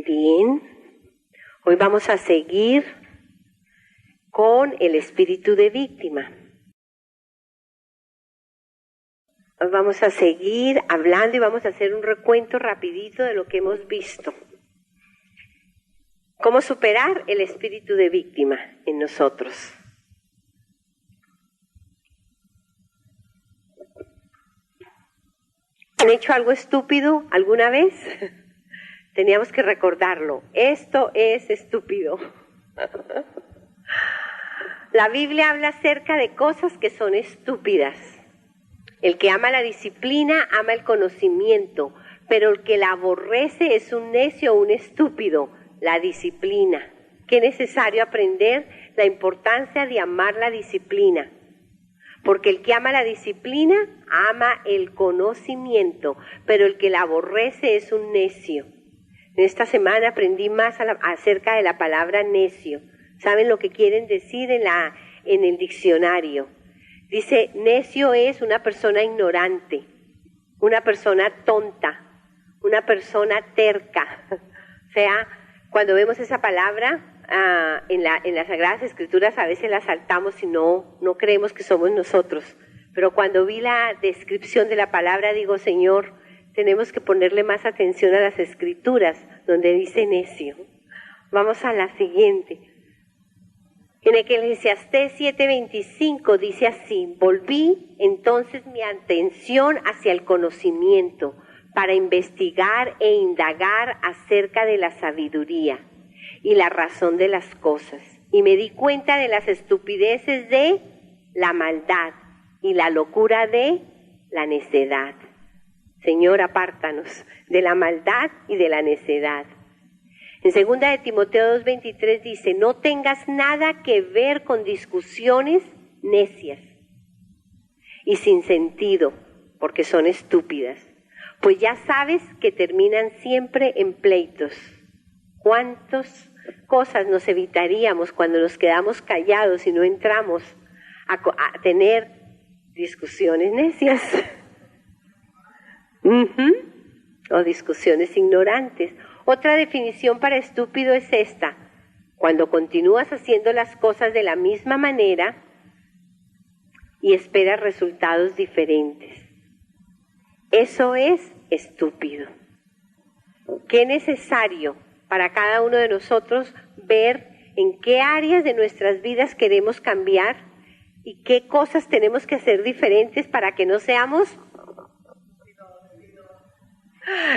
Bien, hoy vamos a seguir con el espíritu de víctima. Hoy vamos a seguir hablando y vamos a hacer un recuento rapidito de lo que hemos visto. ¿Cómo superar el espíritu de víctima en nosotros? ¿Han hecho algo estúpido alguna vez? Teníamos que recordarlo. Esto es estúpido. La Biblia habla acerca de cosas que son estúpidas. El que ama la disciplina ama el conocimiento, pero el que la aborrece es un necio o un estúpido. La disciplina. Qué necesario aprender la importancia de amar la disciplina. Porque el que ama la disciplina ama el conocimiento, pero el que la aborrece es un necio. En esta semana aprendí más acerca de la palabra necio. ¿Saben lo que quieren decir en el diccionario? Dice, necio es una persona ignorante, una persona tonta, una persona terca. O sea, cuando vemos esa palabra en las Sagradas Escrituras a veces la saltamos y no creemos que somos nosotros. Pero cuando vi la descripción de la palabra digo, Señor, tenemos que ponerle más atención a las Escrituras donde dice necio. Vamos a la siguiente. En Eclesiastés 7:25 dice así, volví entonces mi atención hacia el conocimiento para investigar e indagar acerca de la sabiduría y la razón de las cosas. Y me di cuenta de las estupideces de la maldad y la locura de la necedad. Señor, apártanos de la maldad y de la necedad. En 2 de Timoteo 2:23 dice, no tengas nada que ver con discusiones necias y sin sentido, porque son estúpidas, pues ya sabes que terminan siempre en pleitos. ¿Cuántas cosas nos evitaríamos cuando nos quedamos callados y no entramos a tener discusiones necias? O discusiones ignorantes. Otra definición para estúpido es esta: cuando continúas haciendo las cosas de la misma manera y esperas resultados diferentes. Eso es estúpido. Qué necesario para cada uno de nosotros ver en qué áreas de nuestras vidas queremos cambiar y qué cosas tenemos que hacer diferentes para que no seamos...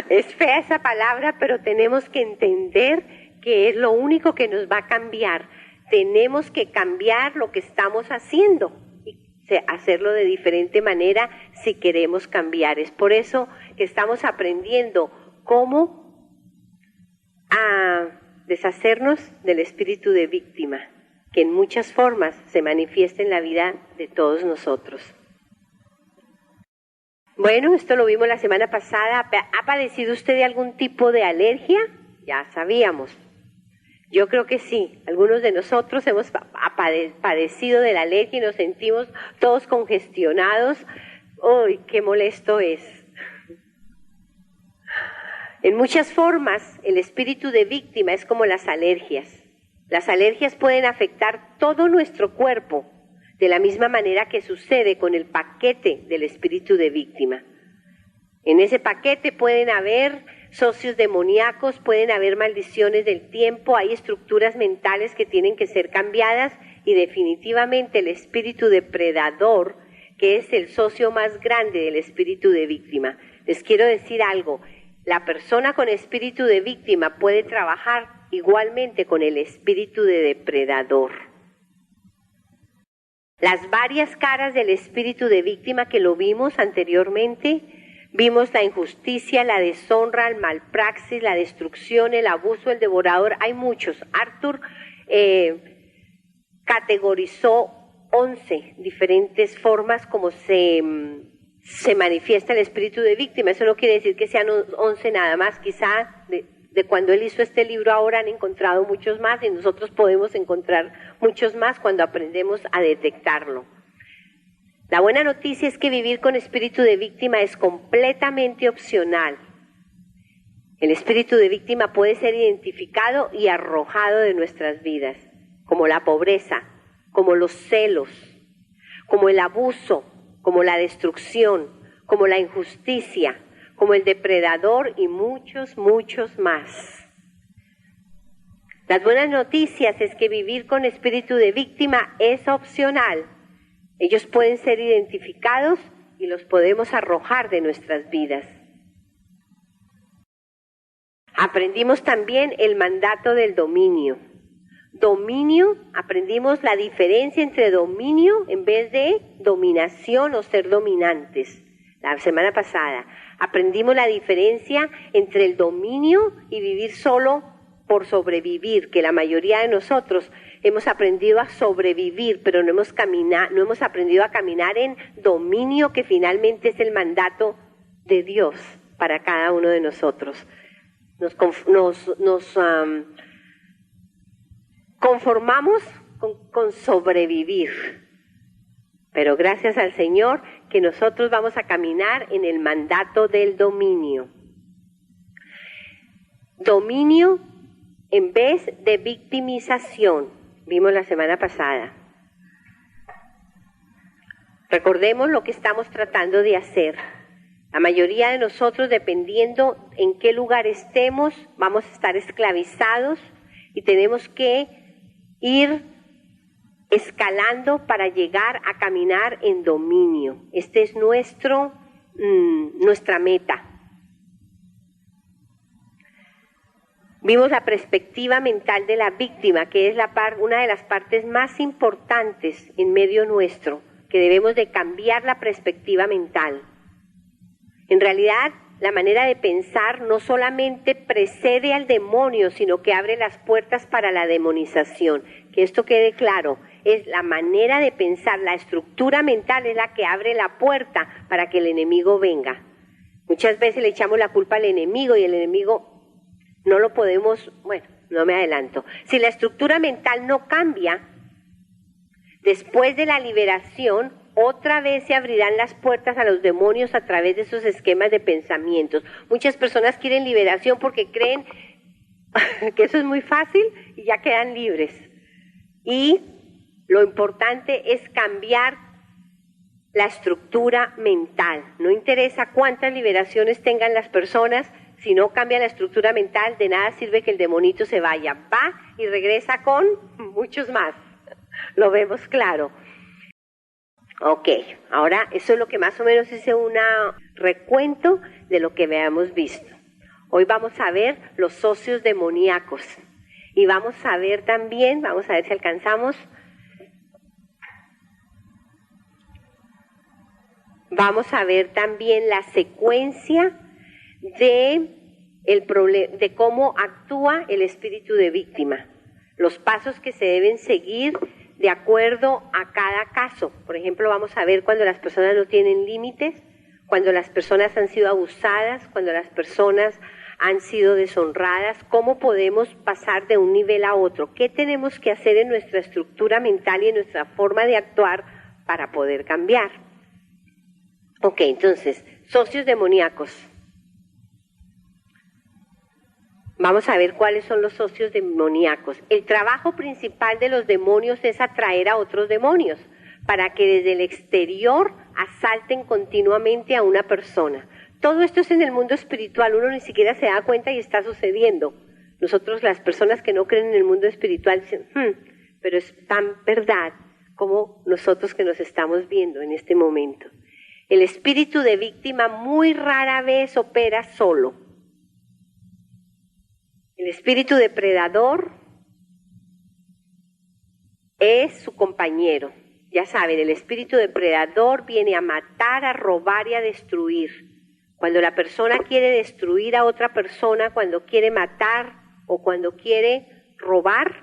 Es fea esa palabra, pero tenemos que entender que es lo único que nos va a cambiar. Tenemos que cambiar lo que estamos haciendo y hacerlo de diferente manera si queremos cambiar. Es por eso que estamos aprendiendo cómo deshacernos del espíritu de víctima, que en muchas formas se manifiesta en la vida de todos nosotros. Bueno, esto lo vimos la semana pasada. ¿Ha padecido usted de algún tipo de alergia? Ya sabíamos. Yo creo que sí. Algunos de nosotros hemos padecido de la alergia y nos sentimos todos congestionados. ¡Uy, qué molesto es! En muchas formas, el espíritu de víctima es como las alergias. Las alergias pueden afectar todo nuestro cuerpo, de la misma manera que sucede con el paquete del espíritu de víctima. En ese paquete pueden haber socios demoníacos, pueden haber maldiciones del tiempo, hay estructuras mentales que tienen que ser cambiadas y definitivamente el espíritu depredador, que es el socio más grande del espíritu de víctima. Les quiero decir algo, la persona con espíritu de víctima puede trabajar igualmente con el espíritu de depredador. Las varias caras del espíritu de víctima que lo vimos anteriormente, vimos la injusticia, la deshonra, el malpraxis, la destrucción, el abuso, el devorador, hay muchos. Arthur categorizó 11 diferentes formas como se manifiesta el espíritu de víctima. Eso no quiere decir que sean 11 nada más, quizá de cuando él hizo este libro ahora han encontrado muchos más y nosotros podemos encontrar muchos más cuando aprendemos a detectarlo. La buena noticia es que vivir con espíritu de víctima es completamente opcional. El espíritu de víctima puede ser identificado y arrojado de nuestras vidas, como la pobreza, como los celos, como el abuso, como la destrucción, como la injusticia, como el depredador y muchos, muchos más. Las buenas noticias es que vivir con espíritu de víctima es opcional. Ellos pueden ser identificados y los podemos arrojar de nuestras vidas. Aprendimos también el mandato del dominio. Dominio, aprendimos la diferencia entre dominio en vez de dominación o ser dominantes. La semana pasada aprendimos la diferencia entre el dominio y vivir solo por sobrevivir, que la mayoría de nosotros hemos aprendido a sobrevivir, pero no hemos aprendido a caminar en dominio, que finalmente es el mandato de Dios para cada uno de nosotros. Nos conformamos con sobrevivir, pero gracias al Señor que nosotros vamos a caminar en el mandato del dominio. Dominio en vez de victimización, vimos la semana pasada. Recordemos lo que estamos tratando de hacer. La mayoría de nosotros, dependiendo en qué lugar estemos, vamos a estar esclavizados y tenemos que ir escalando para llegar a caminar en dominio. Este es nuestra meta. Vimos la perspectiva mental de la víctima, que es una de las partes más importantes en medio nuestro, que debemos de cambiar la perspectiva mental. En realidad, la manera de pensar no solamente precede al demonio, sino que abre las puertas para la demonización. Que esto quede claro, es la manera de pensar, la estructura mental es la que abre la puerta para que el enemigo venga. Muchas veces le echamos la culpa al enemigo y el enemigo no lo podemos, no me adelanto. Si la estructura mental no cambia, después de la liberación, otra vez se abrirán las puertas a los demonios a través de esos esquemas de pensamientos. Muchas personas quieren liberación porque creen que eso es muy fácil y ya quedan libres. Y lo importante es cambiar la estructura mental. No interesa cuántas liberaciones tengan las personas, si no cambia la estructura mental, de nada sirve que el demonito se vaya. Va y regresa con muchos más. Lo vemos claro. Ok, ahora eso es lo que más o menos hice un recuento de lo que habíamos visto. Hoy vamos a ver los socios demoníacos. Y vamos a ver también, vamos a ver si alcanzamos. Vamos a ver también la secuencia de cómo actúa el espíritu de víctima, los pasos que se deben seguir de acuerdo a cada caso. Por ejemplo, vamos a ver cuando las personas no tienen límites, cuando las personas han sido abusadas, cuando las personas han sido deshonradas, cómo podemos pasar de un nivel a otro, qué tenemos que hacer en nuestra estructura mental y en nuestra forma de actuar para poder cambiar. Ok, entonces, socios demoníacos. Vamos a ver cuáles son los socios demoníacos. El trabajo principal de los demonios es atraer a otros demonios para que desde el exterior asalten continuamente a una persona. Todo esto es en el mundo espiritual, uno ni siquiera se da cuenta y está sucediendo. Nosotros, las personas que no creen en el mundo espiritual, dicen, pero es tan verdad como nosotros que nos estamos viendo en este momento. El espíritu de víctima muy rara vez opera solo. El espíritu depredador es su compañero. Ya saben, el espíritu depredador viene a matar, a robar y a destruir. Cuando la persona quiere destruir a otra persona, cuando quiere matar o cuando quiere robar,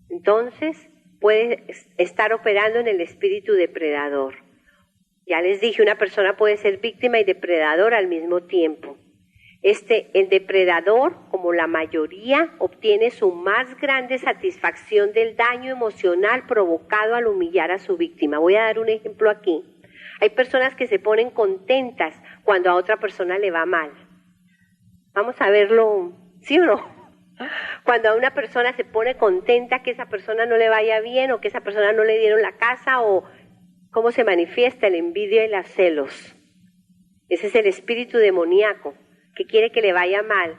entonces puede estar operando en el espíritu depredador. Ya les dije, una persona puede ser víctima y depredador al mismo tiempo. El depredador, como la mayoría, obtiene su más grande satisfacción del daño emocional provocado al humillar a su víctima. Voy a dar un ejemplo aquí. Hay personas que se ponen contentas cuando a otra persona le va mal. Vamos a verlo, ¿sí o no? Cuando a una persona se pone contenta que esa persona no le vaya bien o que esa persona no le dieron la casa, o cómo se manifiesta la envidia y los celos. Ese es el espíritu demoníaco que quiere que le vaya mal.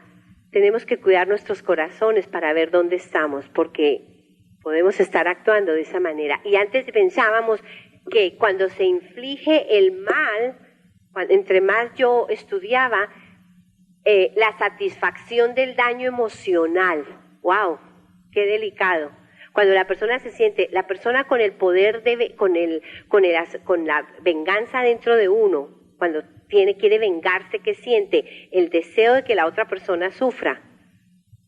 Tenemos que cuidar nuestros corazones para ver dónde estamos, porque podemos estar actuando de esa manera. Y antes pensábamos que cuando se inflige el mal, entre más yo estudiaba, la satisfacción del daño emocional. ¡Wow! ¡Qué delicado! Cuando la persona se siente, la persona con el poder, con la venganza dentro de uno, cuando quiere vengarse, ¿qué siente? El deseo de que la otra persona sufra.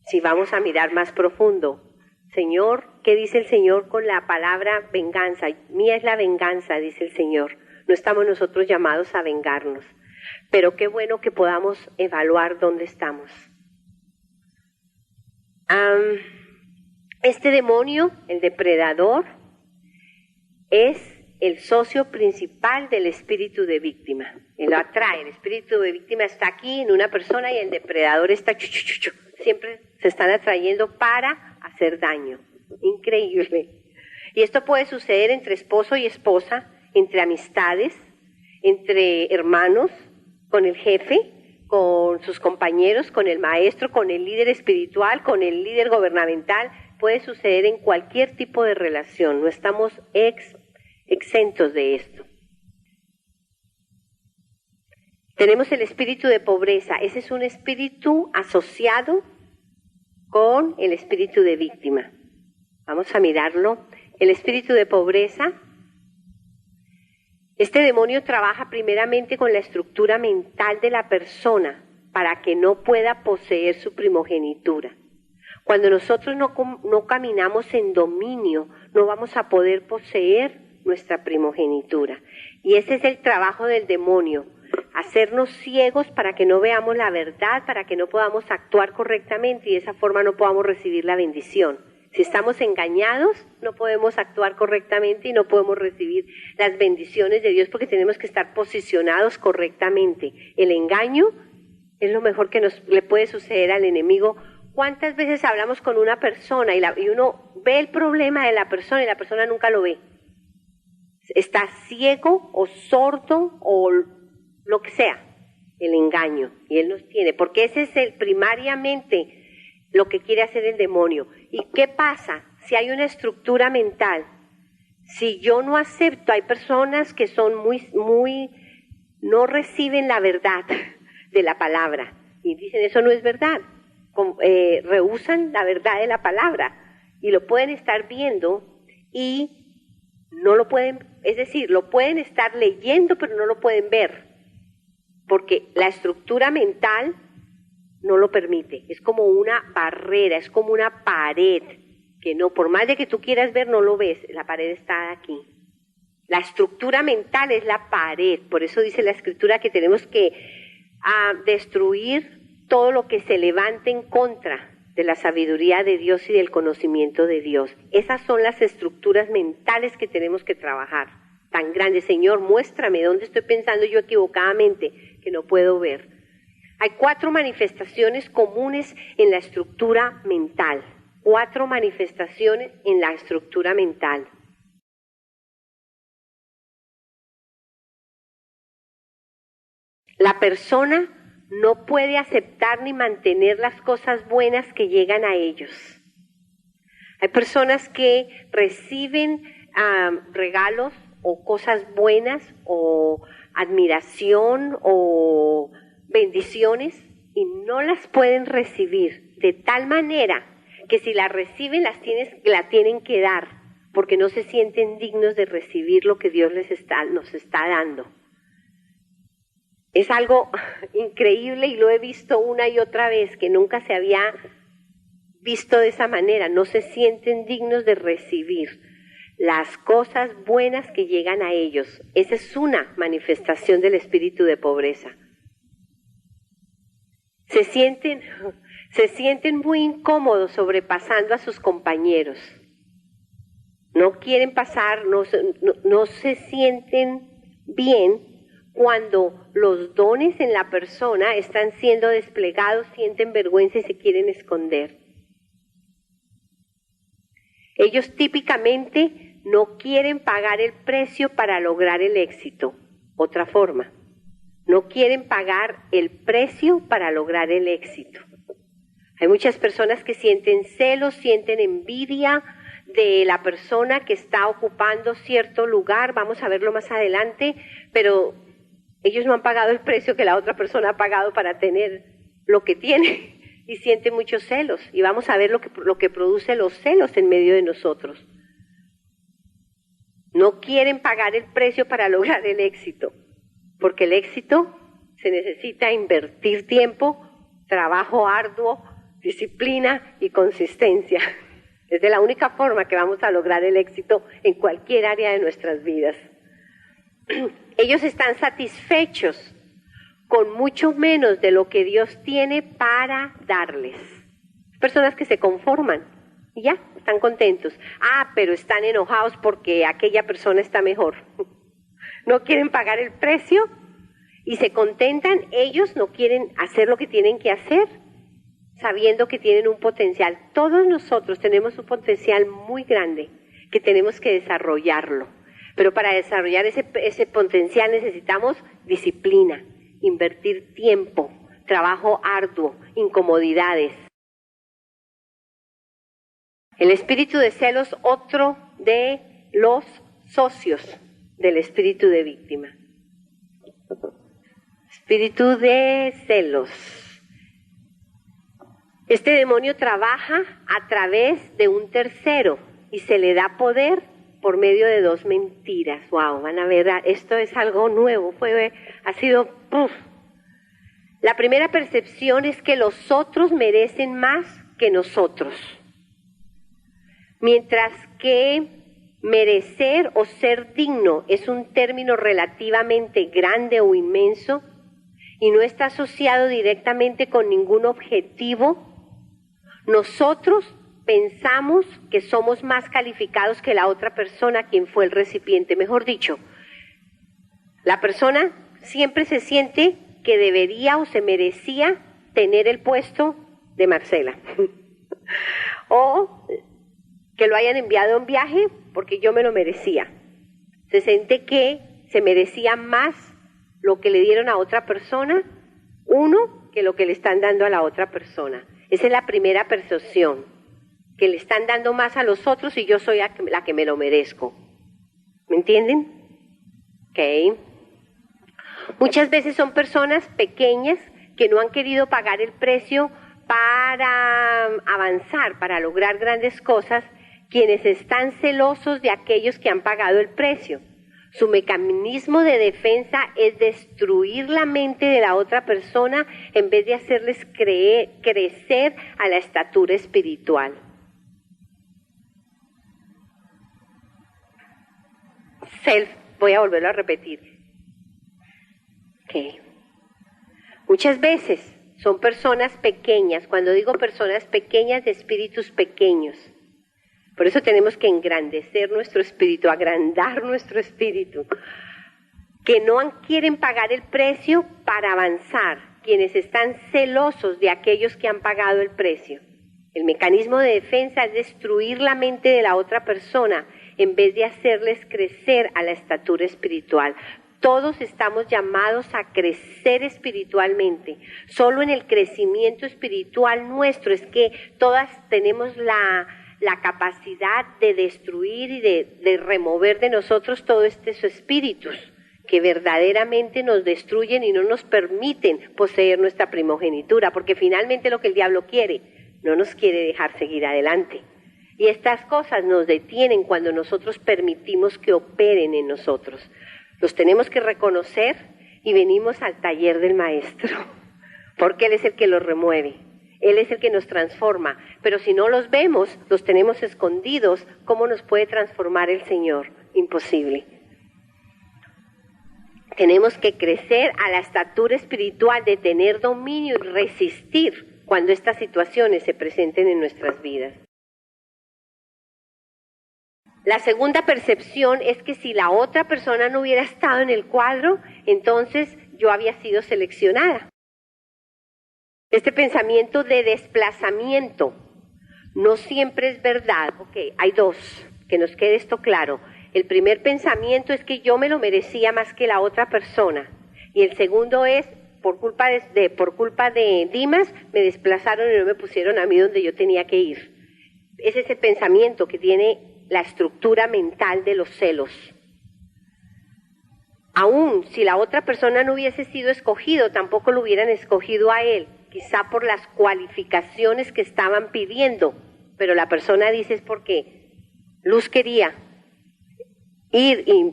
Si vamos a mirar más profundo, Señor, ¿qué dice el Señor con la palabra venganza? Mía es la venganza, dice el Señor. No estamos nosotros llamados a vengarnos. Pero qué bueno que podamos evaluar dónde estamos. Este demonio, el depredador, es el socio principal del espíritu de víctima. Él lo atrae. El espíritu de víctima está aquí en una persona y el depredador está siempre se están atrayendo para hacer daño. Increíble. Y esto puede suceder entre esposo y esposa, entre amistades, entre hermanos, con el jefe, con sus compañeros, con el maestro, con el líder espiritual, con el líder gubernamental. Puede suceder en cualquier tipo de relación. No estamos exentos de esto. Tenemos el espíritu de pobreza. Ese es un espíritu asociado con el espíritu de víctima. Vamos a mirarlo. El espíritu de pobreza. Este demonio trabaja primeramente con la estructura mental de la persona para que no pueda poseer su primogenitura. Cuando nosotros no caminamos en dominio, no vamos a poder poseer nuestra primogenitura. Y ese es el trabajo del demonio, hacernos ciegos para que no veamos la verdad, para que no podamos actuar correctamente y de esa forma no podamos recibir la bendición. Si estamos engañados, no podemos actuar correctamente y no podemos recibir las bendiciones de Dios porque tenemos que estar posicionados correctamente. El engaño es lo mejor que le puede suceder al enemigo. ¿Cuántas veces hablamos con una persona y uno ve el problema de la persona y la persona nunca lo ve? Está ciego o sordo o lo que sea, el engaño. Y él nos tiene, porque ese es primariamente lo que quiere hacer el demonio. ¿Y qué pasa si hay una estructura mental? Si yo no acepto, hay personas que son no reciben la verdad de la palabra y dicen eso no es verdad, rehúsan la verdad de la palabra y lo pueden estar viendo y no lo pueden, es decir, lo pueden estar leyendo pero no lo pueden ver porque la estructura mental no lo permite. Es como una barrera, es como una pared que no, por más de que tú quieras ver, no lo ves. La pared está aquí. La estructura mental es la pared. Por eso dice la Escritura que tenemos que destruir todo lo que se levante en contra de la sabiduría de Dios y del conocimiento de Dios. Esas son las estructuras mentales que tenemos que trabajar. Tan grandes. Señor, muéstrame dónde estoy pensando yo equivocadamente que no puedo ver. Hay 4 manifestaciones comunes en la estructura mental. 4 manifestaciones en la estructura mental. La persona no puede aceptar ni mantener las cosas buenas que llegan a ellos. Hay personas que reciben regalos o cosas buenas o admiración o bendiciones y no las pueden recibir de tal manera que si las reciben la tienen que dar porque no se sienten dignos de recibir lo que Dios nos está dando. Es algo increíble y lo he visto una y otra vez que nunca se había visto de esa manera. No se sienten dignos de recibir las cosas buenas que llegan a ellos. Esa es una manifestación del espíritu de pobreza. Se sienten muy incómodos sobrepasando a sus compañeros. No quieren pasar, no se sienten bien cuando los dones en la persona están siendo desplegados, sienten vergüenza y se quieren esconder. Ellos típicamente no quieren pagar el precio para lograr el éxito. Otra forma, no quieren pagar el precio para lograr el éxito. Hay muchas personas que sienten celos, sienten envidia de la persona que está ocupando cierto lugar, vamos a verlo más adelante, pero ellos no han pagado el precio que la otra persona ha pagado para tener lo que tiene y sienten muchos celos. Y vamos a ver lo que produce los celos en medio de nosotros. No quieren pagar el precio para lograr el éxito, porque el éxito se necesita invertir tiempo, trabajo arduo, disciplina y consistencia. Es de la única forma que vamos a lograr el éxito en cualquier área de nuestras vidas. Ellos están satisfechos con mucho menos de lo que Dios tiene para darles. Personas que se conforman y ya, están contentos. Pero están enojados porque aquella persona está mejor. No quieren pagar el precio y se contentan. Ellos no quieren hacer lo que tienen que hacer, sabiendo que tienen un potencial. Todos nosotros tenemos un potencial muy grande que tenemos que desarrollarlo. Pero para desarrollar ese potencial necesitamos disciplina, invertir tiempo, trabajo arduo, incomodidades. El espíritu de celos, otro de los socios del espíritu de víctima. Espíritu de celos. Este demonio trabaja a través de un tercero y se le da poder por medio de dos mentiras. Wow, van a ver, esto es algo nuevo, ha sido ¡puf! La primera percepción es que los otros merecen más que nosotros. Mientras que merecer o ser digno es un término relativamente grande o inmenso y no está asociado directamente con ningún objetivo, nosotros pensamos que somos más calificados que la otra persona, quien fue el recipiente. Mejor dicho, la persona siempre se siente que debería o se merecía tener el puesto de Marcela. O que lo hayan enviado a un viaje porque yo me lo merecía. Se siente que se merecía más lo que le dieron a otra persona, uno, que lo que le están dando a la otra persona. Esa es la primera percepción, que le están dando más a los otros y yo soy la que me lo merezco. ¿Me entienden? Ok. Muchas veces son personas pequeñas que no han querido pagar el precio para avanzar, para lograr grandes cosas, quienes están celosos de aquellos que han pagado el precio. Su mecanismo de defensa es destruir la mente de la otra persona en vez de hacerles crecer a la estatura espiritual. Voy a volverlo a repetir. Okay. Muchas veces son personas pequeñas, cuando digo personas pequeñas, de espíritus pequeños. Por eso tenemos que engrandecer nuestro espíritu, agrandar nuestro espíritu, que no quieren pagar el precio para avanzar, quienes están celosos de aquellos que han pagado el precio. El mecanismo de defensa es destruir la mente de la otra persona en vez de hacerles crecer a la estatura espiritual. Todos estamos llamados a crecer espiritualmente. Solo en el crecimiento espiritual nuestro es que todas tenemos la capacidad de destruir y de remover de nosotros todos estos espíritus que verdaderamente nos destruyen y no nos permiten poseer nuestra primogenitura, porque finalmente lo que el diablo quiere, no nos quiere dejar seguir adelante. Y estas cosas nos detienen cuando nosotros permitimos que operen en nosotros. Los tenemos que reconocer y venimos al taller del maestro, porque Él es el que los remueve, Él es el que nos transforma. Pero si no los vemos, los tenemos escondidos, ¿cómo nos puede transformar el Señor? Imposible. Tenemos que crecer a la estatura espiritual de tener dominio y resistir cuando estas situaciones se presenten en nuestras vidas. La segunda percepción es que si la otra persona no hubiera estado en el cuadro, entonces yo había sido seleccionada. Este pensamiento de desplazamiento no siempre es verdad. Ok, hay dos, que nos quede esto claro. El primer pensamiento es que yo me lo merecía más que la otra persona. Y el segundo es, por culpa de Dimas, me desplazaron y no me pusieron a mí donde yo tenía que ir. Ese es el pensamiento que tiene la estructura mental de los celos. Aún si la otra persona no hubiese sido escogido, tampoco lo hubieran escogido a él, quizá por las cualificaciones que estaban pidiendo, pero la persona dice es porque Luz quería ir y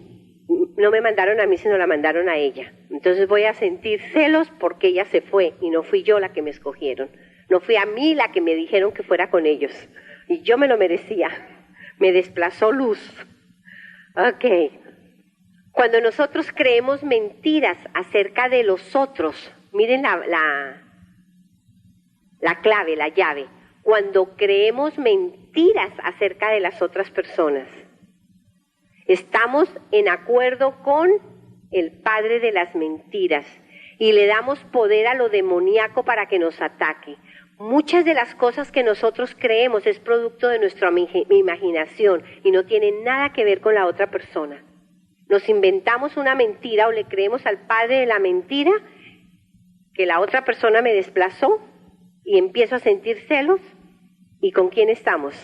no me mandaron a mí, sino la mandaron a ella. Entonces voy a sentir celos porque ella se fue y no fui yo la que me escogieron. No fui a mí la que me dijeron que fuera con ellos. Y yo me lo merecía. Me desplazó Luz. Ok. Cuando nosotros creemos mentiras acerca de los otros, miren la clave, la llave. Cuando creemos mentiras acerca de las otras personas, estamos en acuerdo con el padre de las mentiras y le damos poder a lo demoníaco para que nos ataque. Muchas de las cosas que nosotros creemos es producto de nuestra imaginación y no tienen nada que ver con la otra persona. Nos inventamos una mentira o le creemos al padre de la mentira que la otra persona me desplazó y empiezo a sentir celos. ¿Y con quién estamos?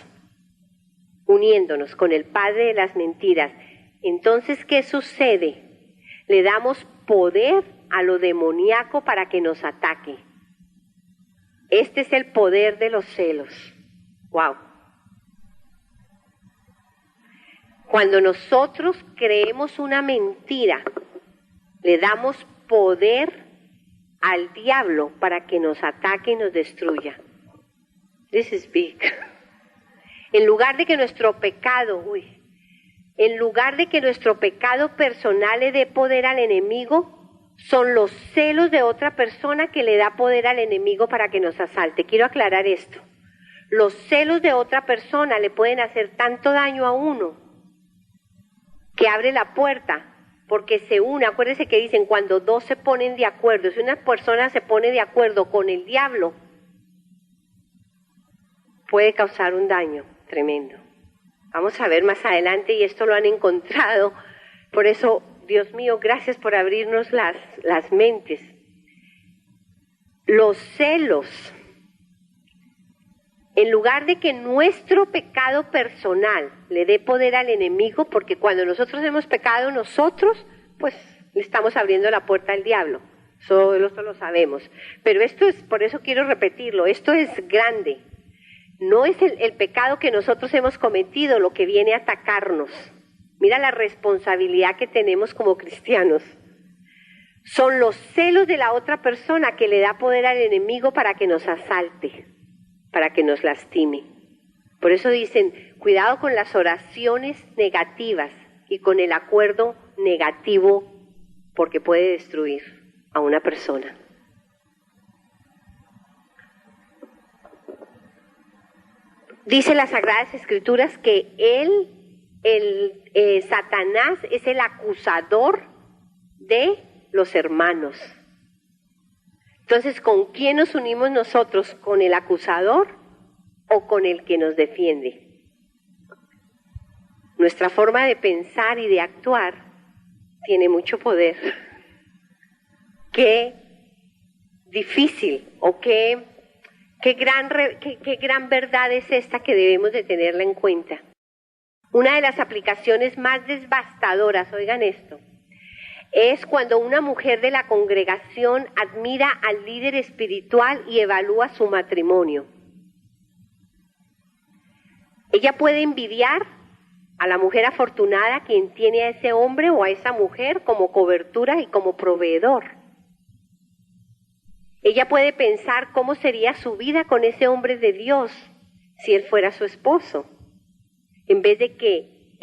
Uniéndonos con el padre de las mentiras. Entonces, ¿qué sucede? Le damos poder a lo demoníaco para que nos ataque. Este es el poder de los celos. ¡Wow! Cuando nosotros creemos una mentira, le damos poder al diablo para que nos ataque y nos destruya. This is big. En lugar de que nuestro pecado personal le dé poder al enemigo, son los celos de otra persona que le da poder al enemigo para que nos asalte. Quiero aclarar esto. Los celos de otra persona le pueden hacer tanto daño a uno que abre la puerta porque se une. Acuérdense que dicen cuando dos se ponen de acuerdo. Si una persona se pone de acuerdo con el diablo, puede causar un daño tremendo. Vamos a ver más adelante y esto lo han encontrado. Por eso, Dios mío, gracias por abrirnos las mentes. Los celos, en lugar de que nuestro pecado personal le dé poder al enemigo, porque cuando nosotros hemos pecado nosotros, pues le estamos abriendo la puerta al diablo. Eso lo sabemos. Pero esto es, por eso quiero repetirlo, esto es grande. No es el pecado que nosotros hemos cometido lo que viene a atacarnos. Mira la responsabilidad que tenemos como cristianos. Son los celos de la otra persona que le da poder al enemigo para que nos asalte, para que nos lastime. Por eso dicen, cuidado con las oraciones negativas y con el acuerdo negativo, porque puede destruir a una persona. Dice las Sagradas Escrituras que Satanás es el acusador de los hermanos. Entonces, ¿con quién nos unimos nosotros? ¿Con el acusador o con el que nos defiende? Nuestra forma de pensar y de actuar tiene mucho poder. Qué difícil o qué gran verdad es esta que debemos de tenerla en cuenta. Una de las aplicaciones más devastadoras, oigan esto, es cuando una mujer de la congregación admira al líder espiritual y evalúa su matrimonio. Ella puede envidiar a la mujer afortunada quien tiene a ese hombre o a esa mujer como cobertura y como proveedor. Ella puede pensar cómo sería su vida con ese hombre de Dios si él fuera su esposo, en vez de que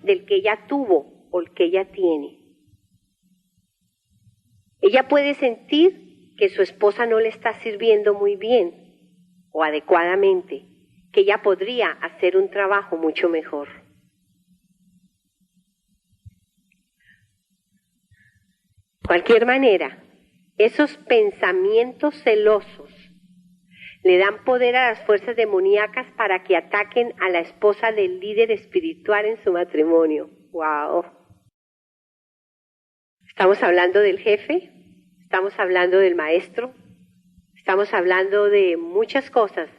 del que ella tuvo o el que ella tiene. Ella puede sentir que su esposa no le está sirviendo muy bien o adecuadamente, que ella podría hacer un trabajo mucho mejor. cualquier manera, esos pensamientos celosos le dan poder a las fuerzas demoníacas para que ataquen a la esposa del líder espiritual en su matrimonio. ¡Wow! Estamos hablando del jefe, estamos hablando del maestro, estamos hablando de muchas cosas,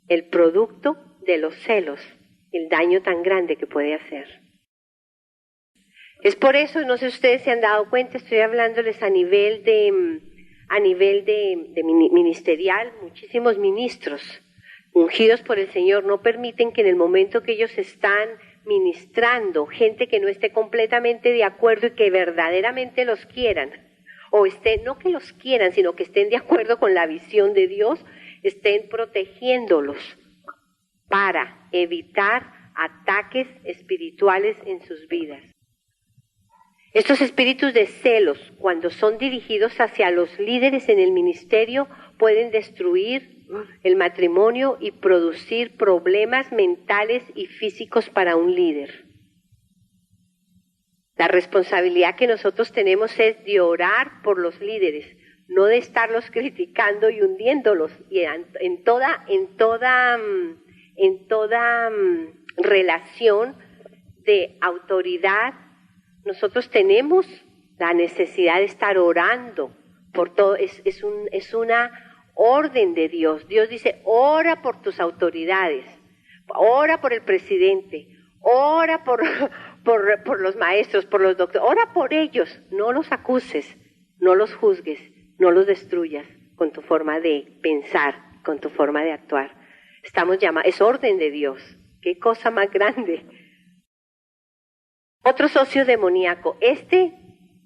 el producto de los celos, el daño tan grande que puede hacer. Es por eso, no sé si ustedes se han dado cuenta, estoy hablándoles a nivel de ministerial, muchísimos ministros ungidos por el Señor no permiten que en el momento que ellos están ministrando, gente que no esté completamente de acuerdo y que verdaderamente los quieran, o estén, no que los quieran, sino que estén de acuerdo con la visión de Dios, estén protegiéndolos para evitar ataques espirituales en sus vidas. Estos espíritus de celos, cuando son dirigidos hacia los líderes en el ministerio, pueden destruir el matrimonio y producir problemas mentales y físicos para un líder. La responsabilidad que nosotros tenemos es de orar por los líderes, no de estarlos criticando y hundiéndolos. Y en toda relación de autoridad, nosotros tenemos la necesidad de estar orando por todo. Es una orden de Dios. Dios dice, ora por tus autoridades, ora por el presidente, ora por los maestros, por los doctores, ora por ellos. No los acuses, no los juzgues, no los destruyas con tu forma de pensar, con tu forma de actuar. Estamos llamados, es orden de Dios. ¡Qué cosa más grande! Otro socio demoníaco,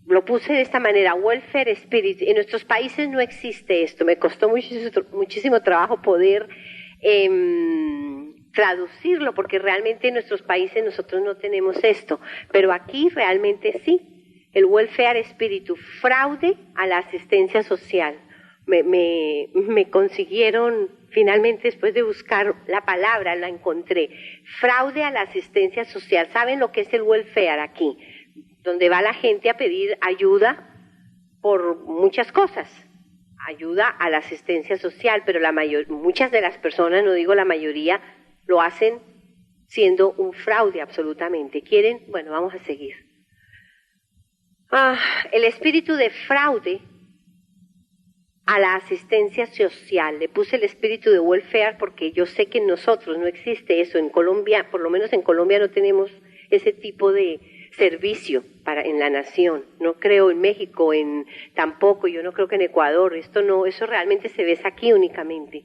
lo puse de esta manera, welfare spirit. En nuestros países no existe esto, me costó muchísimo trabajo poder traducirlo, porque realmente en nuestros países nosotros no tenemos esto, pero aquí realmente sí, el welfare espíritu, fraude a la asistencia social. Me consiguieron, finalmente después de buscar la palabra, la encontré. Fraude a la asistencia social. ¿Saben lo que es el welfare aquí? Donde va la gente a pedir ayuda por muchas cosas. Ayuda a la asistencia social, pero muchas de las personas, no digo la mayoría, lo hacen siendo un fraude absolutamente. ¿Quieren? Bueno, vamos a seguir. El espíritu de fraude a la asistencia social. Le puse el espíritu de welfare porque yo sé que en nosotros no existe eso. En Colombia, por lo menos en Colombia no tenemos ese tipo de servicio en la nación. No creo en México, tampoco, yo no creo que en Ecuador. Eso realmente se ve aquí únicamente.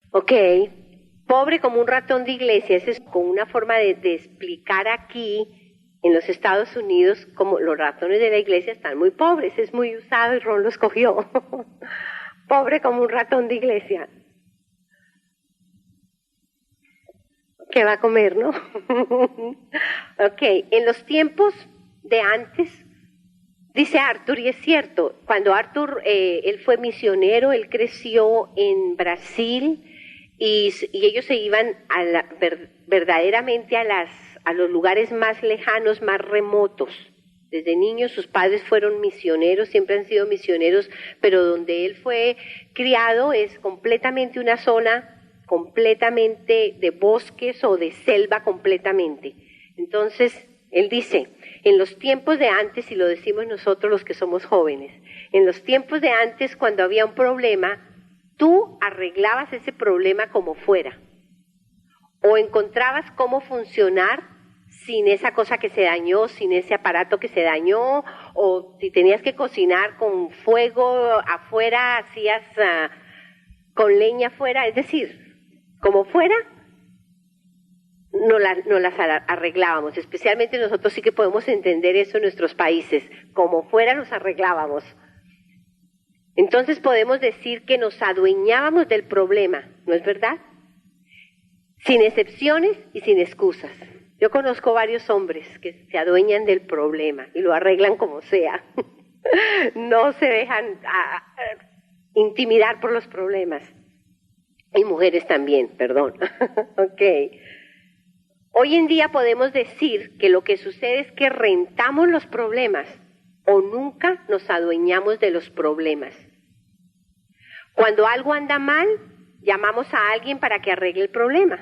Ok. Pobre como un ratón de iglesia. Esa es como una forma de explicar aquí en los Estados Unidos, como los ratones de la iglesia están muy pobres, es muy usado y Ron los cogió. Pobre como un ratón de iglesia. ¿Qué va a comer, no? Ok, en los tiempos de antes, dice Arthur, y es cierto, cuando Arthur, él fue misionero, él creció en Brasil y ellos se iban verdaderamente a los lugares más lejanos, más remotos. Desde niños sus padres fueron misioneros, siempre han sido misioneros, pero donde él fue criado es completamente una zona completamente de bosques o de selva completamente. Entonces, él dice, en los tiempos de antes, y lo decimos nosotros los que somos jóvenes, en los tiempos de antes cuando había un problema, tú arreglabas ese problema como fuera, o encontrabas cómo funcionar sin esa cosa que se dañó, sin ese aparato que se dañó, o si tenías que cocinar con fuego afuera, hacías con leña afuera, es decir, como fuera, no las arreglábamos. Especialmente nosotros sí que podemos entender eso en nuestros países, como fuera nos arreglábamos. Entonces podemos decir que nos adueñábamos del problema, ¿no es verdad? Sin excepciones y sin excusas. Yo conozco varios hombres que se adueñan del problema y lo arreglan como sea. No se dejan intimidar por los problemas. Y mujeres también, perdón. Ok. Hoy en día podemos decir que lo que sucede es que rentamos los problemas o nunca nos adueñamos de los problemas. Cuando algo anda mal, llamamos a alguien para que arregle el problema.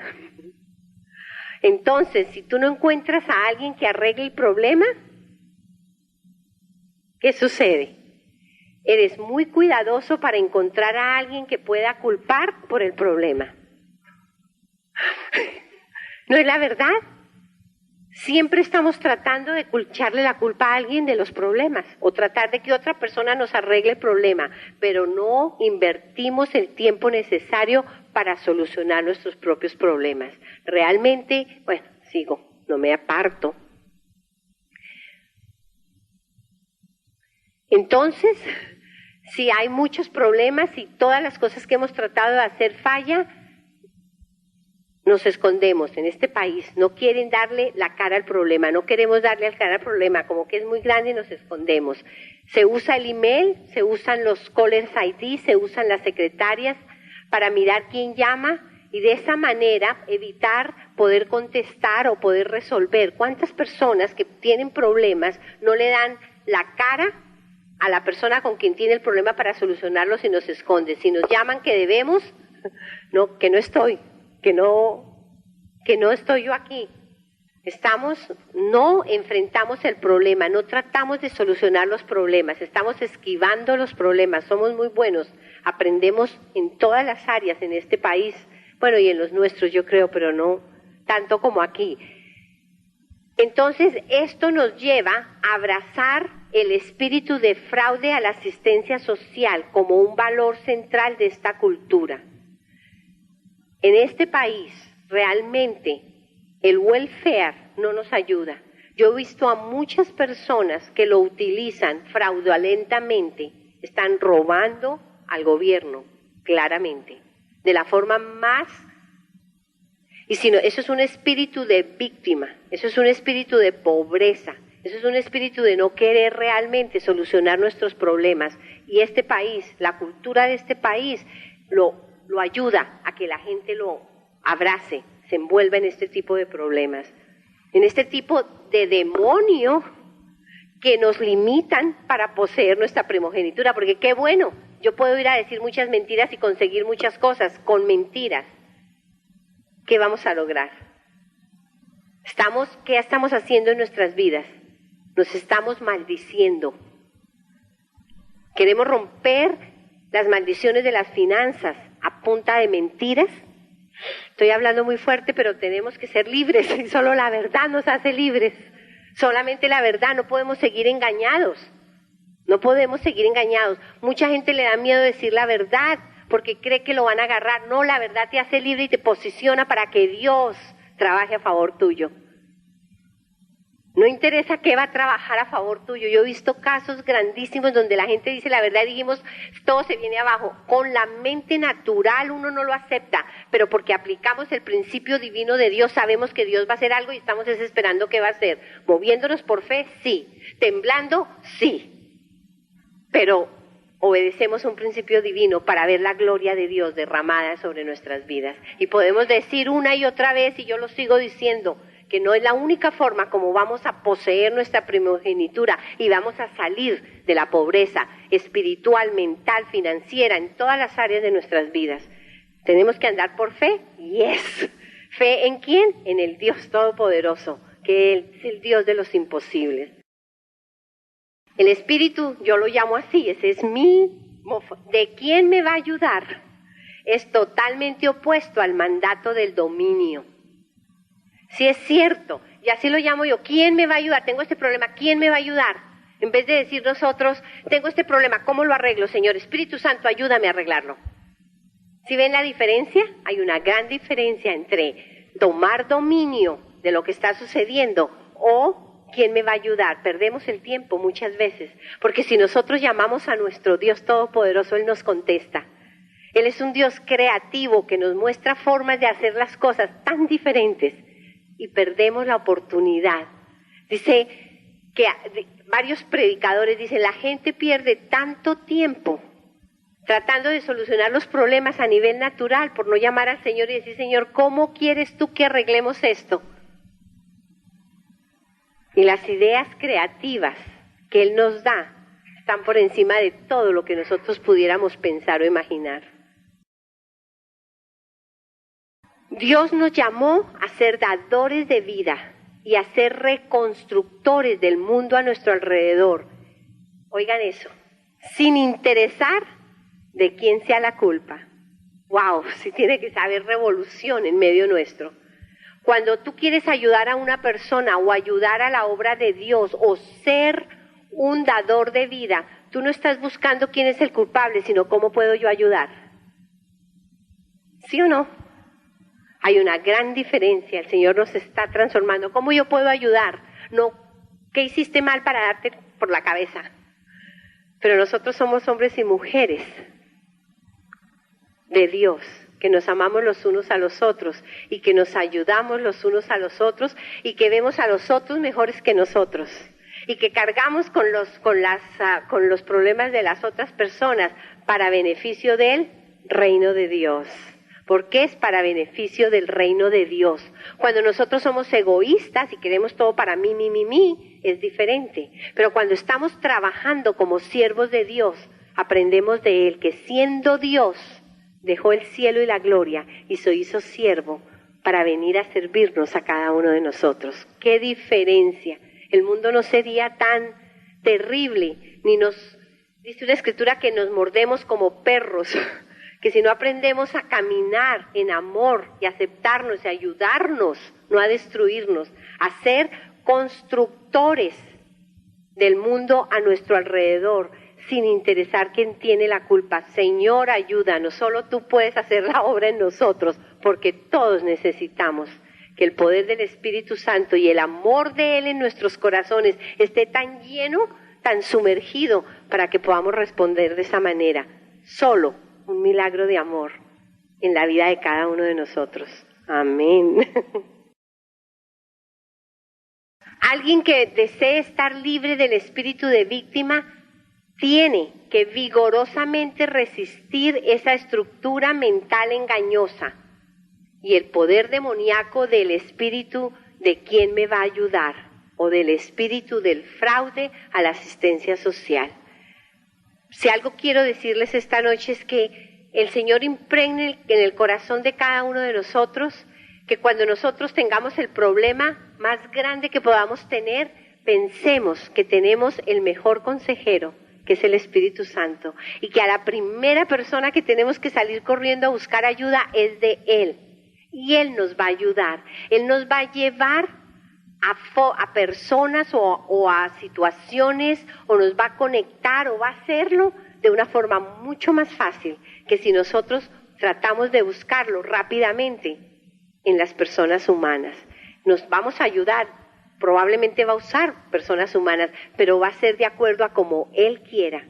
Entonces, si tú no encuentras a alguien que arregle el problema, ¿qué sucede? Eres muy cuidadoso para encontrar a alguien que pueda culpar por el problema. ¿No es la verdad? Siempre estamos tratando de echarle la culpa a alguien de los problemas o tratar de que otra persona nos arregle el problema, pero no invertimos el tiempo necesario para solucionar nuestros propios problemas. Realmente, bueno, sigo, no me aparto. Entonces, si hay muchos problemas y todas las cosas que hemos tratado de hacer falla, nos escondemos en este país, no quieren darle la cara al problema, no queremos darle la cara al problema, como que es muy grande y nos escondemos. Se usa el email, se usan los callers ID, se usan las secretarias para mirar quién llama y de esa manera evitar poder contestar o poder resolver. ¿Cuántas personas que tienen problemas no le dan la cara a la persona con quien tiene el problema para solucionarlo si nos esconde? Si nos llaman que debemos, no, que no estoy. Que no estoy yo aquí. No enfrentamos el problema, no tratamos de solucionar los problemas, estamos esquivando los problemas, somos muy buenos, aprendemos en todas las áreas en este país, bueno, y en los nuestros yo creo, pero no tanto como aquí. Entonces, esto nos lleva a abrazar el espíritu de fraude a la asistencia social como un valor central de esta cultura. En este país, realmente, el welfare no nos ayuda. Yo he visto a muchas personas que lo utilizan fraudulentamente, están robando al gobierno, claramente, de la forma más... Y si no, eso es un espíritu de víctima, eso es un espíritu de pobreza, eso es un espíritu de no querer realmente solucionar nuestros problemas. Y este país, la cultura de este país, lo ayuda a que la gente lo abrace, se envuelva en este tipo de problemas, en este tipo de demonio que nos limitan para poseer nuestra primogenitura, porque qué bueno, yo puedo ir a decir muchas mentiras y conseguir muchas cosas con mentiras. ¿Qué vamos a lograr? ¿Qué estamos haciendo en nuestras vidas? Nos estamos maldiciendo. Queremos romper las maldiciones de las finanzas a punta de mentiras. Estoy hablando muy fuerte, pero tenemos que ser libres y solo la verdad nos hace libres. Solamente la verdad, no podemos seguir engañados. No podemos seguir engañados. Mucha gente le da miedo decir la verdad porque cree que lo van a agarrar. No, la verdad te hace libre y te posiciona para que Dios trabaje a favor tuyo. No interesa qué va a trabajar a favor tuyo. Yo he visto casos grandísimos donde la gente dice la verdad y dijimos, todo se viene abajo. Con la mente natural uno no lo acepta, pero porque aplicamos el principio divino de Dios, sabemos que Dios va a hacer algo y estamos esperando qué va a hacer. Moviéndonos por fe, sí. Temblando, sí. Pero obedecemos un principio divino para ver la gloria de Dios derramada sobre nuestras vidas. Y podemos decir una y otra vez, y yo lo sigo diciendo, que no es la única forma como vamos a poseer nuestra primogenitura y vamos a salir de la pobreza espiritual, mental, financiera, en todas las áreas de nuestras vidas. Tenemos que andar por fe, yes. ¿Fe en quién? En el Dios Todopoderoso, que Él es el Dios de los imposibles. El espíritu, yo lo llamo así, ese es ¿de quién me va a ayudar? Es totalmente opuesto al mandato del dominio. Si es cierto, y así lo llamo yo, ¿quién me va a ayudar? Tengo este problema, ¿quién me va a ayudar? En vez de decir nosotros, tengo este problema, ¿cómo lo arreglo, Señor? Espíritu Santo, ayúdame a arreglarlo. ¿Sí ven la diferencia? Hay una gran diferencia entre tomar dominio de lo que está sucediendo o ¿quién me va a ayudar? Perdemos el tiempo muchas veces, porque si nosotros llamamos a nuestro Dios Todopoderoso, Él nos contesta. Él es un Dios creativo que nos muestra formas de hacer las cosas tan diferentes. Y perdemos la oportunidad. Dice que varios predicadores dicen, la gente pierde tanto tiempo tratando de solucionar los problemas a nivel natural por no llamar al Señor y decir, Señor, ¿cómo quieres tú que arreglemos esto? Y las ideas creativas que Él nos da están por encima de todo lo que nosotros pudiéramos pensar o imaginar. Dios nos llamó a ser dadores de vida y a ser reconstructores del mundo a nuestro alrededor. Oigan eso, sin interesar de quién sea la culpa. ¡Wow! Sí tiene que haber revolución en medio nuestro. Cuando tú quieres ayudar a una persona o ayudar a la obra de Dios o ser un dador de vida, tú no estás buscando quién es el culpable, sino cómo puedo yo ayudar. ¿Sí o no? Hay una gran diferencia, el Señor nos está transformando. ¿Cómo yo puedo ayudar? No, ¿qué hiciste mal para darte por la cabeza? Pero nosotros somos hombres y mujeres de Dios, que nos amamos los unos a los otros y que nos ayudamos los unos a los otros y que vemos a los otros mejores que nosotros y que cargamos con los problemas de las otras personas para beneficio del reino de Dios. Porque es para beneficio del reino de Dios. Cuando nosotros somos egoístas y queremos todo para mí, es diferente. Pero cuando estamos trabajando como siervos de Dios, aprendemos de Él que siendo Dios, dejó el cielo y la gloria y se hizo siervo para venir a servirnos a cada uno de nosotros. ¡Qué diferencia! El mundo no sería tan terrible, dice una escritura que nos mordemos como perros, que si no aprendemos a caminar en amor y aceptarnos y ayudarnos, no a destruirnos, a ser constructores del mundo a nuestro alrededor, sin interesar quién tiene la culpa. Señor, ayúdanos, solo tú puedes hacer la obra en nosotros, porque todos necesitamos que el poder del Espíritu Santo y el amor de Él en nuestros corazones esté tan lleno, tan sumergido, para que podamos responder de esa manera. Solo un milagro de amor en la vida de cada uno de nosotros. Amén. Alguien que desee estar libre del espíritu de víctima tiene que vigorosamente resistir esa estructura mental engañosa y el poder demoníaco del espíritu de quién me va a ayudar o del espíritu del fraude a la asistencia social. Si algo quiero decirles esta noche es que el Señor impregne en el corazón de cada uno de nosotros que cuando nosotros tengamos el problema más grande que podamos tener, pensemos que tenemos el mejor consejero, que es el Espíritu Santo, y que a la primera persona que tenemos que salir corriendo a buscar ayuda es de Él. Y Él nos va a ayudar, Él nos va a llevar a personas o a situaciones, o nos va a conectar, o va a hacerlo de una forma mucho más fácil que si nosotros tratamos de buscarlo rápidamente en las personas humanas. Nos vamos a ayudar, probablemente va a usar personas humanas, pero va a ser de acuerdo a como Él quiera.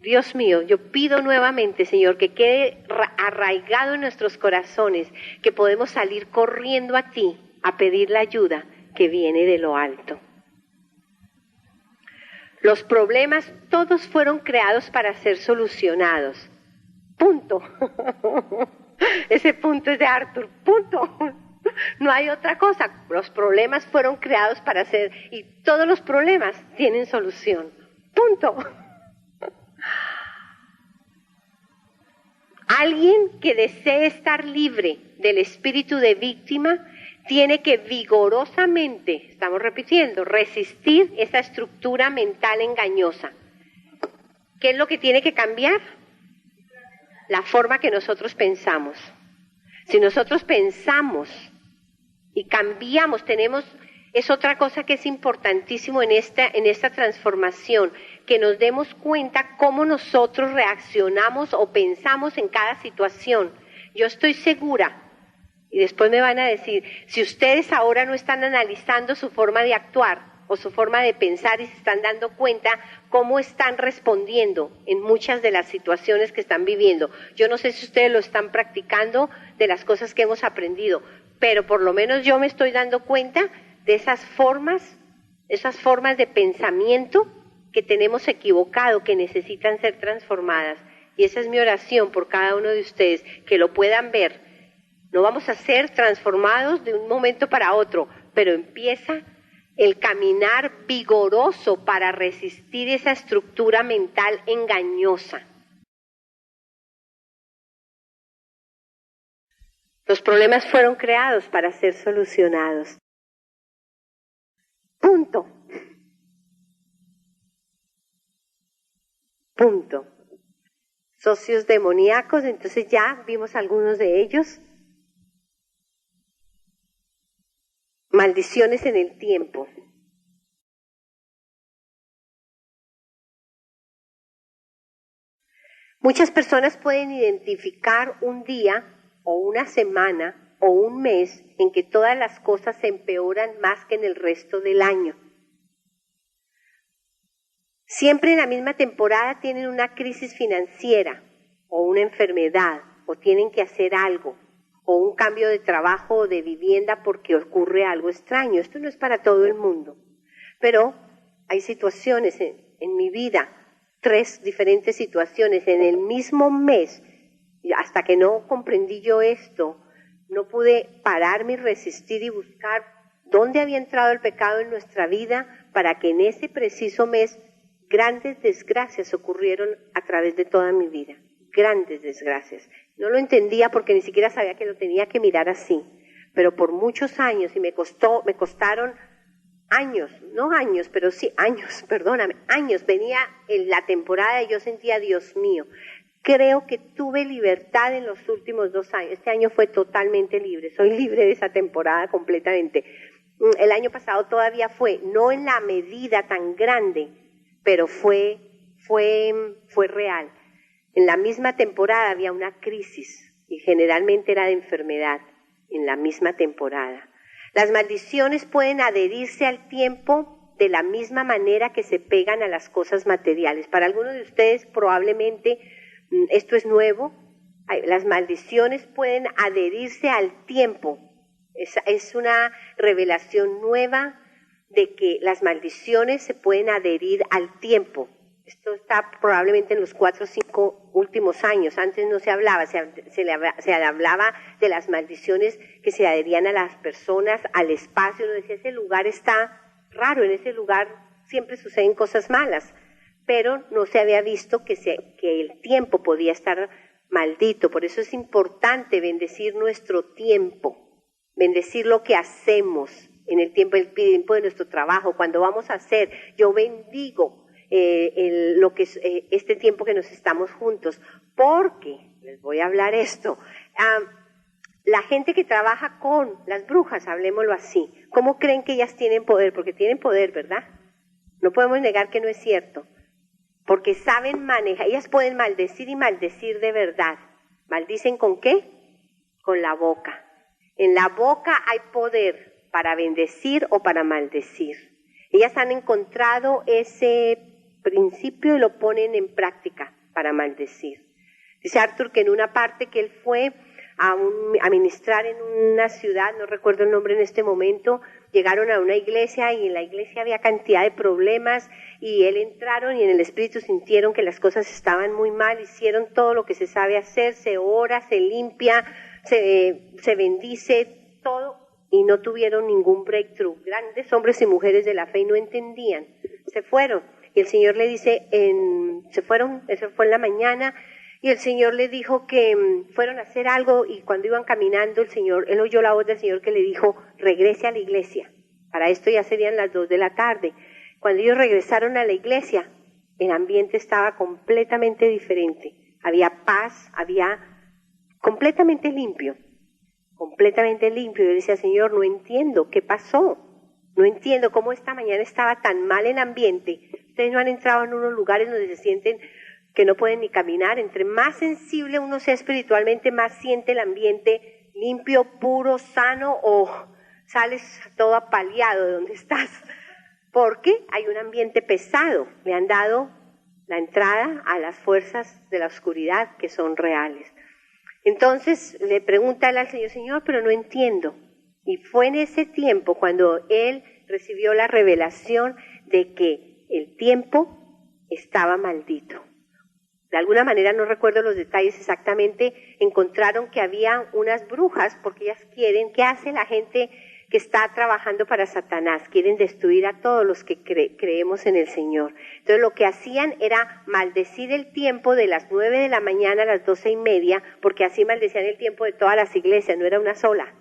Dios mío, yo pido nuevamente, Señor, que quede arraigado en nuestros corazones, que podemos salir corriendo a ti a pedir la ayuda que viene de lo alto. Los problemas todos fueron creados para ser solucionados. Punto. Ese punto es de Arthur. Punto. No hay otra cosa. Los problemas fueron creados para ser, y todos los problemas tienen solución. Punto. Alguien que desee estar libre del espíritu de víctima tiene que vigorosamente, estamos repitiendo, resistir esa estructura mental engañosa. ¿Qué es lo que tiene que cambiar? La forma que nosotros pensamos. Si nosotros pensamos y cambiamos, es otra cosa que es importantísimo en esta transformación, que nos demos cuenta cómo nosotros reaccionamos o pensamos en cada situación. Yo estoy segura, y después me van a decir, si ustedes ahora no están analizando su forma de actuar o su forma de pensar y se están dando cuenta cómo están respondiendo en muchas de las situaciones que están viviendo. Yo no sé si ustedes lo están practicando de las cosas que hemos aprendido, pero por lo menos yo me estoy dando cuenta de esas formas de pensamiento que tenemos equivocado, que necesitan ser transformadas. Y esa es mi oración por cada uno de ustedes, que lo puedan ver. No vamos a ser transformados de un momento para otro, pero empieza el caminar vigoroso para resistir esa estructura mental engañosa. Los problemas fueron creados para ser solucionados. Punto. Punto. Socios demoníacos, entonces ya vimos algunos de ellos. Maldiciones en el tiempo. Muchas personas pueden identificar un día o una semana o un mes en que todas las cosas se empeoran más que en el resto del año. Siempre en la misma temporada tienen una crisis financiera o una enfermedad o tienen que hacer algo o un cambio de trabajo o de vivienda porque ocurre algo extraño. Esto no es para todo el mundo, pero hay situaciones en mi vida, 3 diferentes situaciones en el mismo mes. Hasta que no comprendí yo esto, no pude pararme y resistir y buscar dónde había entrado el pecado en nuestra vida para que en ese preciso mes grandes desgracias ocurrieron a través de toda mi vida. Grandes desgracias. No lo entendía porque ni siquiera sabía que lo tenía que mirar así. Pero por muchos años, y me costaron años, no años, pero sí años, perdóname, años. Venía en la temporada y yo sentía, Dios mío, creo que tuve libertad en los últimos 2 años. Este año fue totalmente libre. Soy libre de esa temporada completamente. El año pasado todavía fue, no en la medida tan grande, pero fue real. En la misma temporada había una crisis y generalmente era de enfermedad, en la misma temporada. Las maldiciones pueden adherirse al tiempo de la misma manera que se pegan a las cosas materiales. Para algunos de ustedes probablemente esto es nuevo. Las maldiciones pueden adherirse al tiempo. Es una revelación nueva de que las maldiciones se pueden adherir al tiempo. Esto está probablemente en los 4 o 5 últimos años. Antes no se hablaba, se hablaba de las maldiciones que se adherían a las personas, al espacio. Uno decía, ese lugar está raro, en ese lugar siempre suceden cosas malas. Pero no se había visto que el tiempo podía estar maldito. Por eso es importante bendecir nuestro tiempo, bendecir lo que hacemos en el tiempo de nuestro trabajo. Cuando vamos a hacer, yo bendigo este tiempo que nos estamos juntos, porque, les voy a hablar esto, la gente que trabaja con las brujas, hablemoslo así, ¿cómo creen que ellas tienen poder? Porque tienen poder, ¿verdad? No podemos negar que no es cierto, porque saben manejar, ellas pueden maldecir y maldecir de verdad. ¿Maldicen con qué? Con la boca. En la boca hay poder para bendecir o para maldecir. Ellas han encontrado ese principio y lo ponen en práctica para maldecir. Dice Arthur que en una parte que él fue a ministrar en una ciudad, no recuerdo el nombre en este momento, llegaron a una iglesia y en la iglesia había cantidad de problemas y él entraron y en el espíritu sintieron que las cosas estaban muy mal, hicieron todo lo que se sabe hacer, se ora, se limpia, se bendice, todo, y no tuvieron ningún breakthrough. Grandes hombres y mujeres de la fe y no entendían, se fueron. Y el Señor le dice, se fueron, eso fue en la mañana, y el Señor le dijo que fueron a hacer algo, y cuando iban caminando él oyó la voz del Señor que le dijo, regrese a la iglesia. Para esto ya serían las 2 de la tarde. Cuando ellos regresaron a la iglesia, el ambiente estaba completamente diferente. Había paz, había completamente limpio. Yo decía, Señor, no entiendo, ¿qué pasó? No entiendo cómo esta mañana estaba tan mal el ambiente. Ustedes no han entrado en unos lugares donde se sienten que no pueden ni caminar. Entre más sensible uno sea espiritualmente, más siente el ambiente limpio, puro, sano, o sales todo apaleado de donde estás. Porque hay un ambiente pesado. Le han dado la entrada a las fuerzas de la oscuridad que son reales. Entonces le pregunta él al Señor, Señor, pero no entiendo. Y fue en ese tiempo cuando él recibió la revelación de que el tiempo estaba maldito. De alguna manera, no recuerdo los detalles exactamente, encontraron que había unas brujas, porque ellas quieren, ¿qué hace la gente que está trabajando para Satanás. Quieren destruir a todos los que creemos en el Señor. Entonces lo que hacían era maldecir el tiempo de las 9 de la mañana a las 12:30, porque así maldecían el tiempo de todas las iglesias, no era una sola.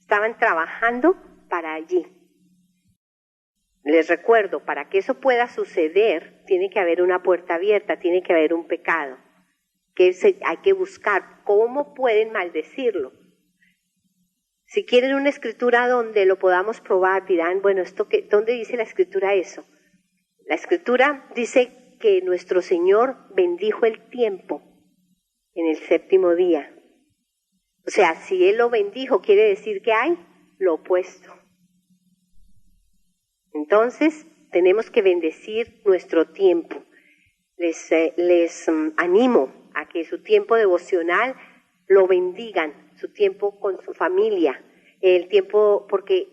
Estaban trabajando para allí. Les recuerdo, para que eso pueda suceder, tiene que haber una puerta abierta, tiene que haber un pecado, hay que buscar cómo pueden maldecirlo. Si quieren una escritura donde lo podamos probar, dirán, bueno, ¿dónde dice la escritura eso? La escritura dice que nuestro Señor bendijo el tiempo en el 7º día. O sea, si Él lo bendijo, quiere decir que hay lo opuesto. Entonces, tenemos que bendecir nuestro tiempo. Les animo a que su tiempo devocional lo bendigan, su tiempo con su familia, el tiempo, porque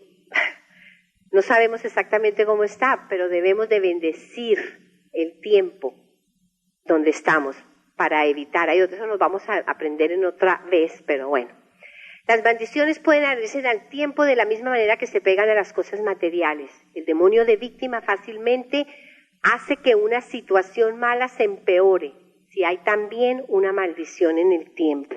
no sabemos exactamente cómo está, pero debemos de bendecir el tiempo donde estamos para evitar. Hay otros, eso nos vamos a aprender en otra vez, pero bueno. Las maldiciones pueden adherirse al tiempo de la misma manera que se pegan a las cosas materiales. El demonio de víctima fácilmente hace que una situación mala se empeore si hay también una maldición en el tiempo.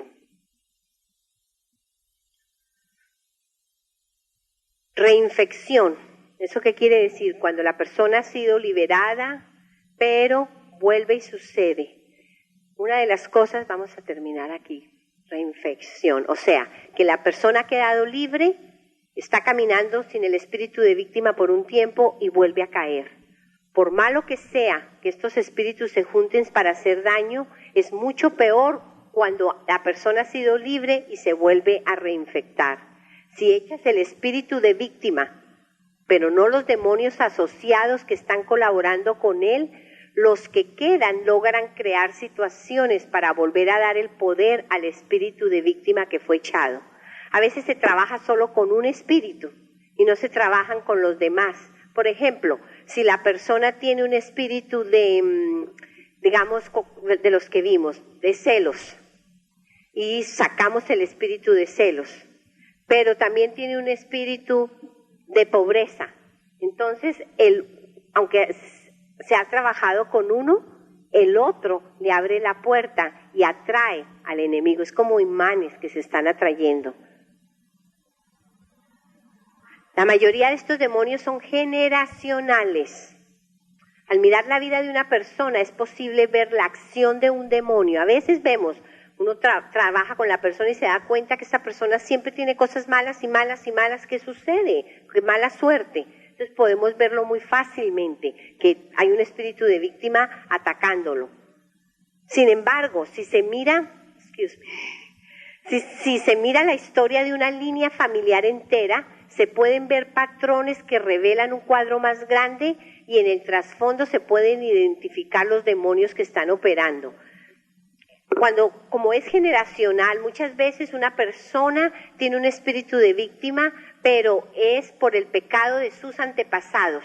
Reinfección. ¿Eso qué quiere decir? Cuando la persona ha sido liberada, pero vuelve y sucede. Una de las cosas, vamos a terminar aquí, reinfección. O sea, que la persona ha quedado libre, está caminando sin el espíritu de víctima por un tiempo y vuelve a caer. Por malo que sea que estos espíritus se junten para hacer daño, es mucho peor cuando la persona ha sido libre y se vuelve a reinfectar. Si echas el espíritu de víctima, pero no los demonios asociados que están colaborando con él, los que quedan logran crear situaciones para volver a dar el poder al espíritu de víctima que fue echado. A veces se trabaja solo con un espíritu y no se trabajan con los demás. Por ejemplo, si la persona tiene un espíritu de, digamos, de los que vimos, de celos, y sacamos el espíritu de celos, pero también tiene un espíritu de pobreza. Entonces, aunque se ha trabajado con uno, el otro le abre la puerta y atrae al enemigo. Es como imanes que se están atrayendo. La mayoría de estos demonios son generacionales. Al mirar la vida de una persona es posible ver la acción de un demonio. A veces vemos, uno trabaja con la persona y se da cuenta que esa persona siempre tiene cosas malas y malas y malas. ¿Qué sucede? ¡Qué mala suerte! Entonces podemos verlo muy fácilmente, que hay un espíritu de víctima atacándolo. Sin embargo, si se mira la historia de una línea familiar entera, se pueden ver patrones que revelan un cuadro más grande y en el trasfondo se pueden identificar los demonios que están operando. Como es generacional, muchas veces una persona tiene un espíritu de víctima, pero es por el pecado de sus antepasados,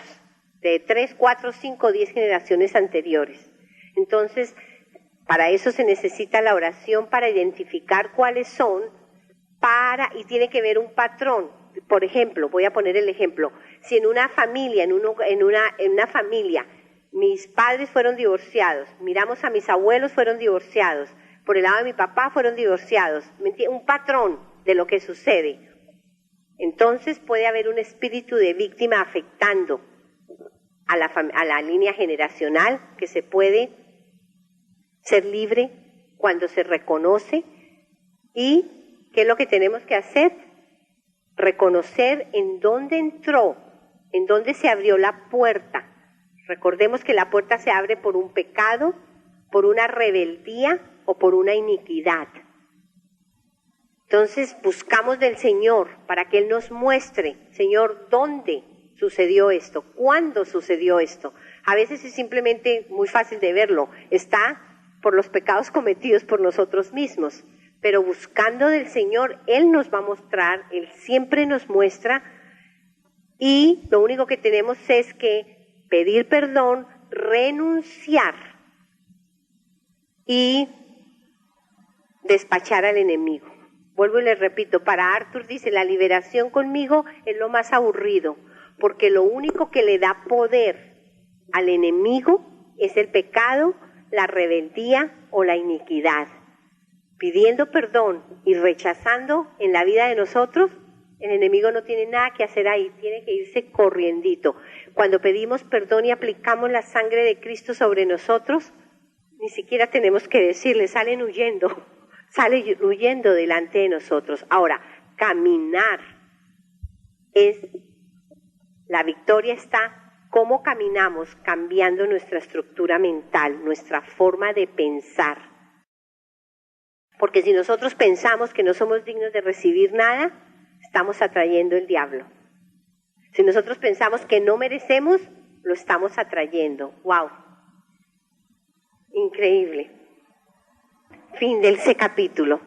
de 3, 4, 5, 10 generaciones anteriores. Entonces, para eso se necesita la oración para identificar cuáles son, y tiene que ver un patrón. Por ejemplo, voy a poner el ejemplo, si en una familia, en una familia, mis padres fueron divorciados, miramos a mis abuelos fueron divorciados, por el lado de mi papá fueron divorciados, un patrón de lo que sucede. Entonces puede haber un espíritu de víctima afectando a la línea generacional, que se puede ser libre cuando se reconoce. ¿Y qué es lo que tenemos que hacer? Reconocer en dónde entró, en dónde se abrió la puerta. Recordemos que la puerta se abre por un pecado, por una rebeldía o por una iniquidad. Entonces buscamos del Señor para que Él nos muestre, Señor, ¿dónde sucedió esto? ¿Cuándo sucedió esto? A veces es simplemente muy fácil de verlo, está por los pecados cometidos por nosotros mismos, pero buscando del Señor, Él nos va a mostrar, Él siempre nos muestra, y lo único que tenemos es que pedir perdón, renunciar y despachar al enemigo. Vuelvo y les repito, para Arthur dice, la liberación conmigo es lo más aburrido, porque lo único que le da poder al enemigo es el pecado, la rebeldía o la iniquidad. Pidiendo perdón y rechazando en la vida de nosotros, el enemigo no tiene nada que hacer ahí, tiene que irse corriendito. Cuando pedimos perdón y aplicamos la sangre de Cristo sobre nosotros, ni siquiera tenemos que decirle, salen huyendo delante de nosotros. Ahora, caminar la victoria está, ¿cómo caminamos? Cambiando nuestra estructura mental, nuestra forma de pensar. Porque si nosotros pensamos que no somos dignos de recibir nada, estamos atrayendo el diablo. Si nosotros pensamos que no merecemos, lo estamos atrayendo. ¡Wow! Increíble. Fin de ese capítulo.